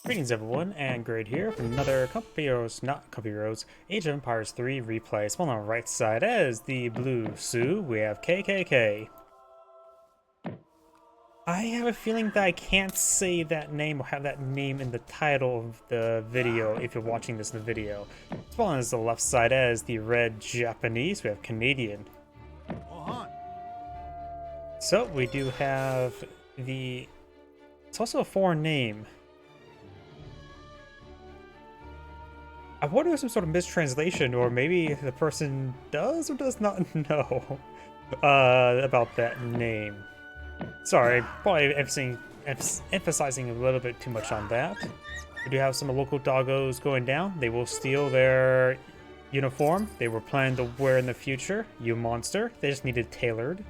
Greetings everyone, and Grade here for another Comfy Roads, Age of Empires 3 replay. So on the right side as the blue Sioux, we have KKK. I have a feeling that I can't say that name or have that name in the title of the video if you're watching this in the video. So on the left side as the red Japanese, we have Canadian. So we do have it's also a foreign name. I wonder if some sort of mistranslation, or maybe the person does or does not know about that name. Sorry, probably emphasizing a little bit too much on that. We do have some local doggos going down. They will steal their uniform they were planning to wear in the future. You monster. They just needed tailored.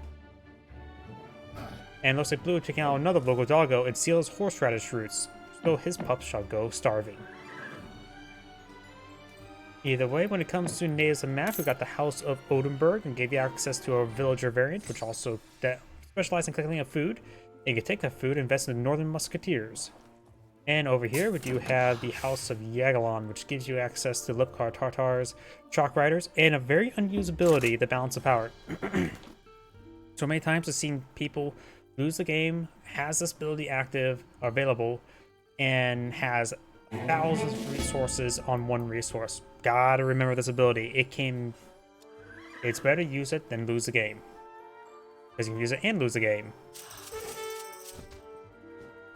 And looks like Blue taking out another local doggo and steals horseradish roots, so his pups shall go starving. Either way, when it comes to natives and map, we got the House of Oldenburg and gave you access to a villager variant, which also specializes in collecting food. And you can take that food and invest in the Northern Musketeers. And over here, we do have the House of Yagalon, which gives you access to Lipkar Tartars, Chalk Riders, and a very unused ability, the Balance of Power. So many times I've seen people lose the game, has this ability active, available, and has thousands of resources on one resource. Gotta remember this ability. It's better to use it than lose the game, because you can use it and lose the game.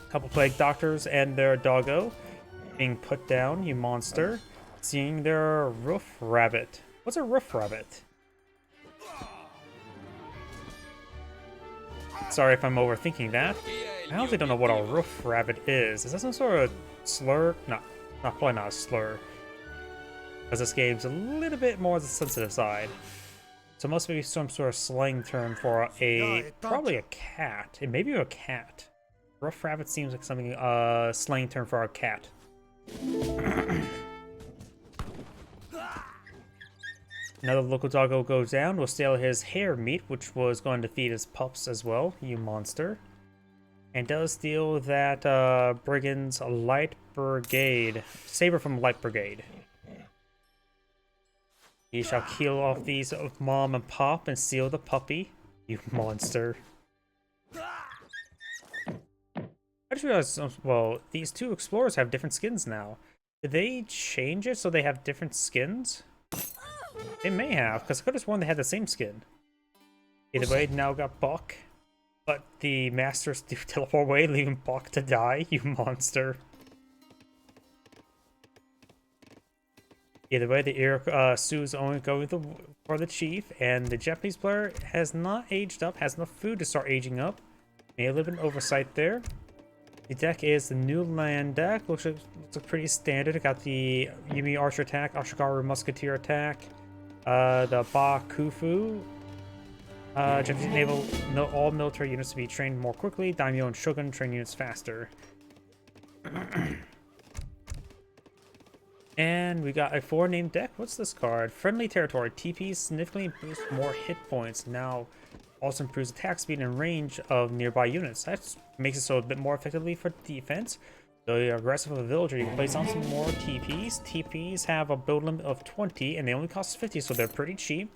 Couple plague doctors and their doggo being put down, you monster. Seeing their roof rabbit. What's a roof rabbit? Sorry if I'm overthinking that. I honestly don't know what a roof rabbit is. Is that some sort of slur? No, probably not a slur. Because this game's a little bit more on the sensitive side. So it must be some sort of slang term for probably a cat. It may be a cat. Rough rabbit seems like something, slang term for a cat. Another local doggo goes down. We'll steal his hare meat, which was going to feed his pups as well, you monster. And does steal that brigand's light brigade. Saber from light brigade. He shall kill off these mom and pop and steal the puppy, you monster. I just realized, well, these two explorers have different skins now. Did they change it so they have different skins? They may have, because I could have sworn they had the same skin. Either way, now got Buck. But the masters do teleport away, leaving Buck to die, you monster. Either way, the Sioux's only going for the chief, and the Japanese player has not aged up, has enough food to start aging up. May have been oversight there. The deck is the new land deck. Looks pretty standard. It got the Yumi Archer attack, Ashigaru Musketeer attack, the Ba Kufu. Japanese naval, all military units to be trained more quickly. Daimyo and Shogun train units faster. And we got a 4-name deck. What's this card? Friendly Territory. TP significantly boosts more hit points. Now also improves attack speed and range of nearby units. That makes it so a bit more effectively for defense. So you're aggressive with a villager, you can place on some more TPs. TPs have a build limit of 20 and they only cost 50, so they're pretty cheap.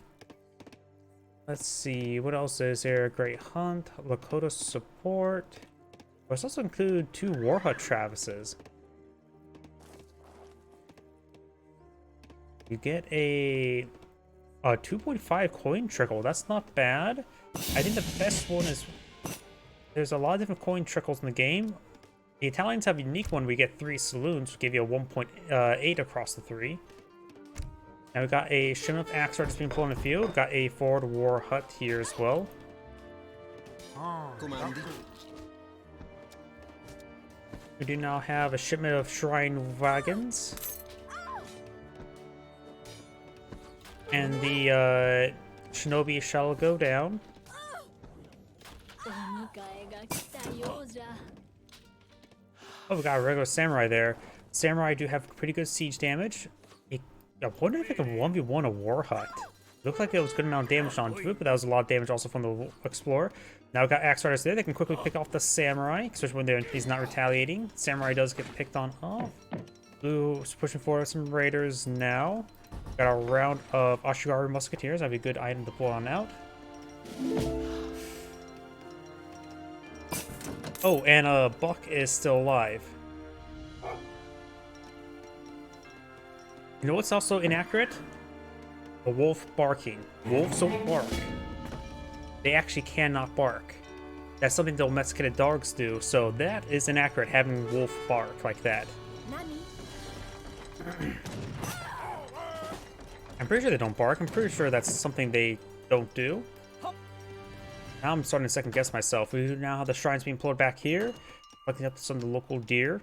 Let's see, what else is there? Great Hunt, Lakota support. Let's also include 2 Warhut Travises. You get a 2.5 coin trickle. That's not bad. I think the best one is, there's a lot of different coin trickles in the game. The Italians have a unique one. We get 3 saloons, which give you a 1.8 across the 3. Now we got a shipment of axe that's being pulled in the field. Got a forward war hut here as well. We do now have a shipment of shrine wagons. And the shinobi shall go down. Oh, we got a regular samurai there. Samurai do have pretty good siege damage. I wonder if I can 1v1 a war hut. Looked like it was a good amount of damage onto it, but that was a lot of damage also from the Explorer. Now we've got Axe Riders there. They can quickly pick off the Samurai, especially when he's not retaliating. Samurai does get picked on off. Blue is pushing forward some Raiders now. Got a round of Ashigaru Musketeers. That'd be a good item to pull on out. Oh, and Buck is still alive. You know what's also inaccurate? A wolf barking. Wolves don't bark. They actually cannot bark. That's something domesticated dogs do, so that is inaccurate, having wolf bark like that. I'm pretty sure they don't bark. I'm pretty sure that's something they don't do. Now I'm starting to second guess myself. We now have the shrines being pulled back here. Looking up some of the local deer.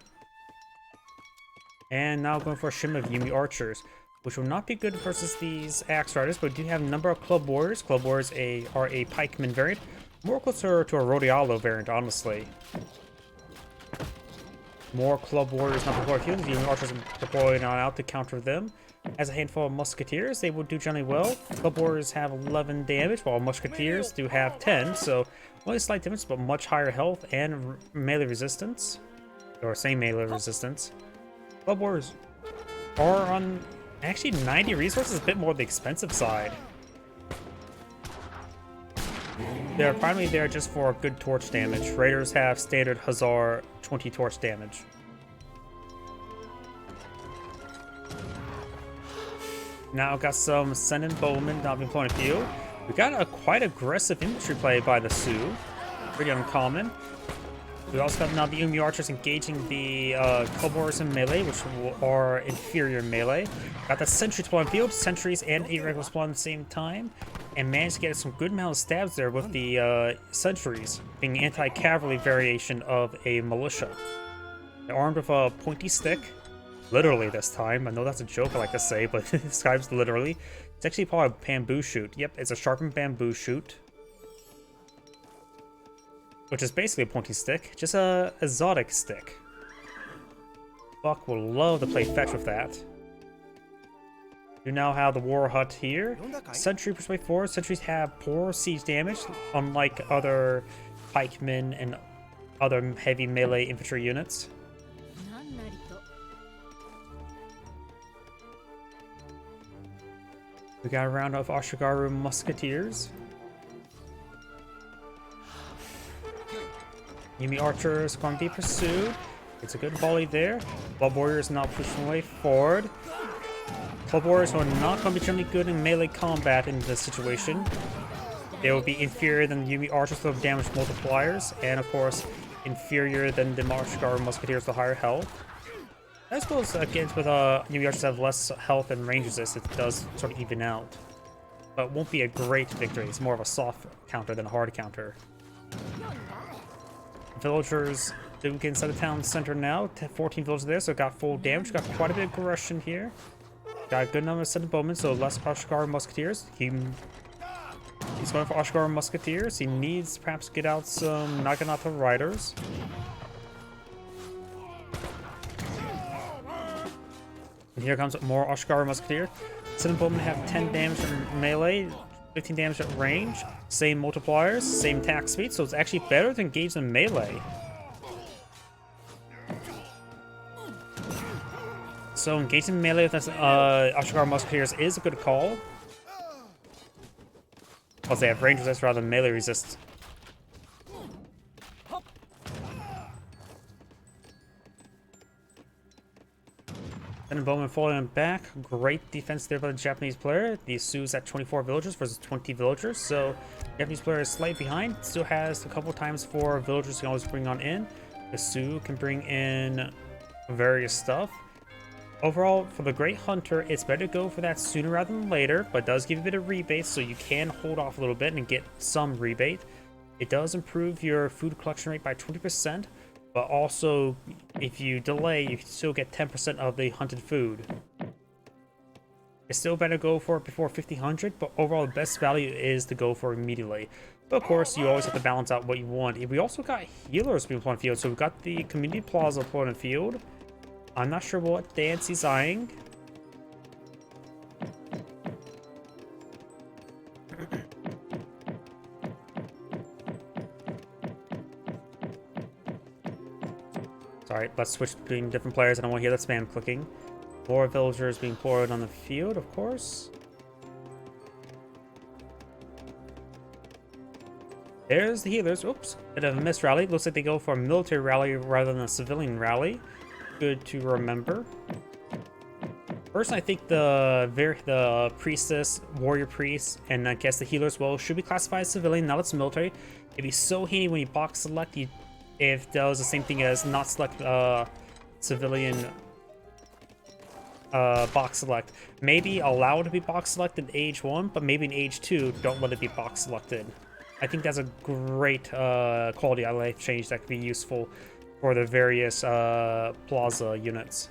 And now going for a shim of Yumi archers, which will not be good versus these Axe Riders, but we do have a number of Club Warriors. Club Warriors are a pikeman variant. More closer to a Rodialo variant, honestly. More Club Warriors not deployed here. The Yumi archers are deployed on out to counter them. As a handful of Musketeers, they will do generally well. Club Warriors have 11 damage, while Musketeers do have 10, so only a slight difference, but much higher health and melee resistance. Or same melee resistance. Club Warriors are on actually 90 resources, a bit more on the expensive side. They're primarily there just for good torch damage. Raiders have standard Hussar 20 torch damage. Now got some Senin Bowmen not being point of view. We got a quite aggressive infantry play by the Sioux. Pretty uncommon. We also got now the Yumi archers engaging the Club Warriors in melee, which are inferior in melee. Got the sentry spawn field, sentries and 8 regular spawn at the same time, and managed to get some good amount of stabs there with the sentries, being the anti-cavalry variation of a militia. They're armed with a pointy stick, literally this time. I know that's a joke I like to say, but this guy's literally. It's actually called a bamboo shoot. Yep, it's a sharpened bamboo shoot, which is basically a pointy stick, just a exotic stick. Buck will love to play fetch with that. You now have the war hut here. Sentry persuade forward. Sentries have poor siege damage, unlike other pikemen and other heavy melee infantry units. We got a round of Ashigaru Musketeers. Yumi archers going to be pursued. It's a good volley there. Club Warriors now pushing way forward. Club Warriors are not going to be generally good in melee combat in this situation. They will be inferior than Yumi archers with damage multipliers, and of course inferior than the Ashigaru Musketeers with higher health. I suppose against with Yumi archers have less health and range resist, it does sort of even out. But it won't be a great victory. It's more of a soft counter than a hard counter. Villagers do get inside the town center now. 14 villagers there, so got full damage. Got quite a bit of aggression here. Got a good number of Senin Bowmen, so less Ashigaru Musketeers. He's going for Ashigaru Musketeers. He needs perhaps get out some Naginata Riders. And here comes more Ashigaru Musketeer. Senin Bowmen have 10 damage in melee, 15 damage at range, same multipliers, same attack speed, so it's actually better to engage in melee. So engaging melee with Ashigaru Musketeers is a good call. Plus they have range resist rather than melee resist. And Bowman falling back. Great defense there by the Japanese player. The Sioux at 24 villagers versus 20 villagers. So Japanese player is slightly behind. Still has a couple times for villagers can always bring on in. The Sioux can bring in various stuff. Overall, for the Great Hunter, it's better to go for that sooner rather than later, but it does give you a bit of rebate, so you can hold off a little bit and get some rebate. It does improve your food collection rate by 20%. But also, if you delay, you can still get 10% of the hunted food. It's still better to go for it before 1500, but overall the best value is to go for immediately. But of course, you always have to balance out what you want. We also got healers being put on field, so we've got the Community Plaza put on field. I'm not sure what dance he's eyeing. Alright, let's switch between different players. I don't want to hear that spam clicking. More villagers being poured on the field, of course. There's the healers. Oops, bit of a missed rally. Looks like they go for a military rally rather than a civilian rally. Good to remember. First, I think the priestess, warrior priest, and I guess the healers should be classified as civilian. Now it's military. It'd be so handy when you box select if that was the same thing as not select civilian box select. Maybe allow it to be box selected in age 1, but maybe in age 2, don't let it be box selected. I think that's a great quality of life change that could be useful for the various plaza units.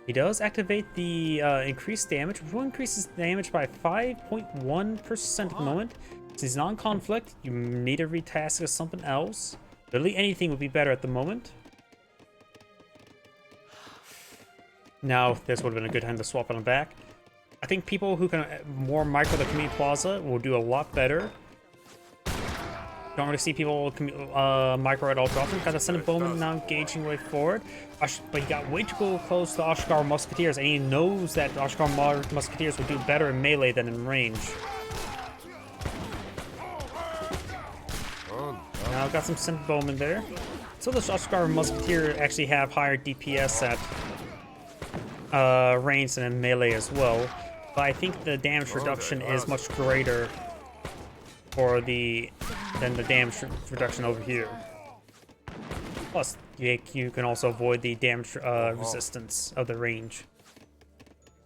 He does activate the increased damage, which will increase his damage by 5.1% at the moment. Since he's not in conflict, you need to retask as something else. Literally anything would be better at the moment. Now, this would have been a good time to swap on back. I think people who can more micro the community plaza will do a lot better. Don't really see people micro it all too often. Got the Senate Bowman now engaging way forward. But he got way too close to the Ashgar Musketeers, and he knows that the Ashgar Musketeers will do better in melee than in range. Now I've got some Senate Bowman there. So the Ashgar Musketeer actually have higher DPS at range than in melee as well. But I think the damage reduction is much greater for than the damage reduction over here. Plus, you can also avoid the damage resistance of the range.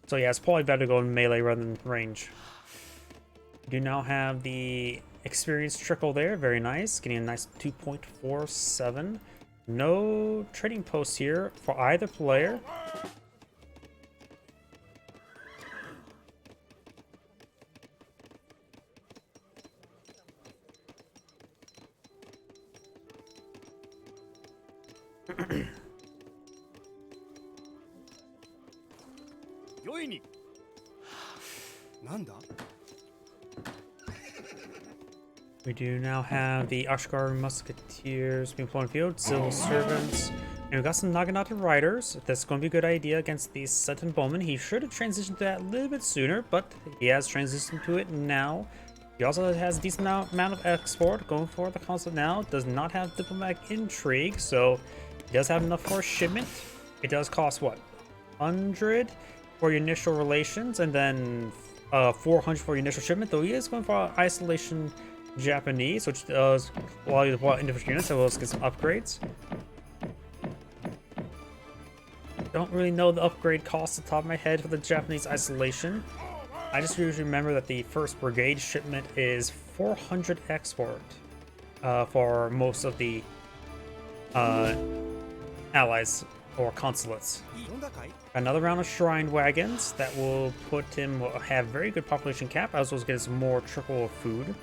So yeah, it's probably better to go in melee rather than range. You do now have the experience trickle there, very nice, getting a nice 2.47. No trading posts here for either player. We do now have the Ashgar Musketeers being flown field, civil servants, and we've got some Naginata Riders. That's going to be a good idea against the Sutton Bowman. He should have transitioned to that a little bit sooner, but he has transitioned to it now. He also has a decent amount of export going for the consulate now. Does not have diplomatic intrigue, so he does have enough for a shipment. It does cost what, 100 for your initial relations, and then 400 for your initial shipment. Though he is going for isolation Japanese, which does while individual units, so we'll get some upgrades. Don't really know the upgrade cost off the top of my head for the Japanese isolation. I just usually remember that the first brigade shipment is 400 export for most of the allies or consulates. Another round of shrine wagons that will have very good population cap, as well as get some more trickle of food.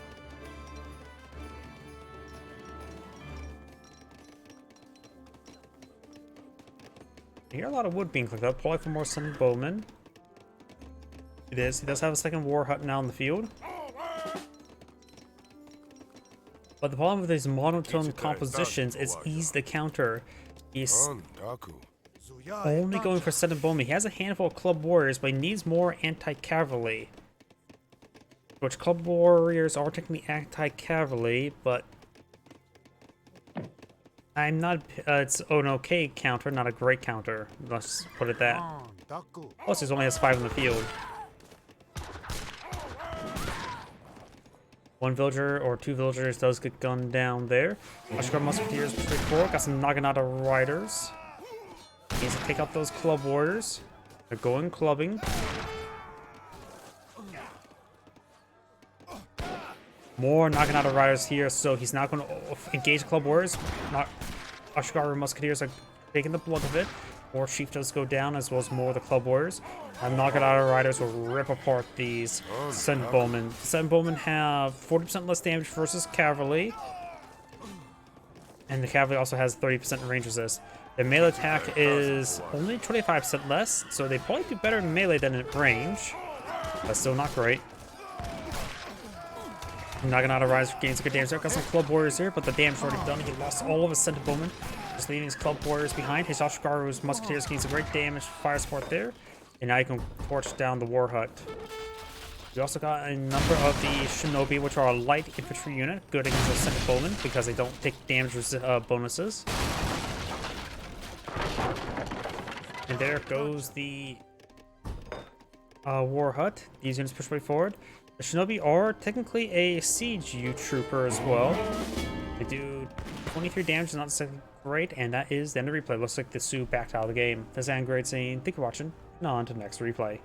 I hear a lot of wood being clicked up, probably for more Sun Bowman. It is. He does have a second war hut now in the field. But the problem with these monotone compositions is easy to counter. He's only going for Sun Bowman. He has a handful of club warriors, but he needs more anti-cavalry. Which club warriors are technically anti-cavalry, but I'm not. It's an okay counter, not a great counter. Let's put it that. Plus, he only has 5 in the field. One villager or 2 villagers does get gunned down there. Ashgar Musketeers straightforward. Got some Naginata Riders. Needs to take out those club warriors. They're going clubbing. More Naginata Riders here, so he's not going to engage club warriors. Ashgar Musketeers are taking the blood of it. More chief does go down, as well as more of the club warriors. Naginata Riders will rip apart these Sun Bowmen. Sun Bowmen have 40% less damage versus cavalry, and the cavalry also has 30% range resist. The melee attack is only 25% less, so they probably do better in melee than in range. That's still not great. Naginata Riders gains a good damage there. Got some club warriors here, but the damage already done. He lost all of his Sun Bowmen. Just leaving his club warriors behind. His Oshigaru's musketeers gains a great damage fire support there. And now you can torch down the war hut. We also got a number of the shinobi, which are a light infantry unit, good against the center bowmen because they don't take damage bonuses. And there goes the war hut. These units push way forward. The shinobi are technically a siege trooper as well. They do 23 damage, not so great, and that is the end of the replay. Looks like the Sioux backed out of the game. This is Angry saying, thank you for watching, and on to the next replay.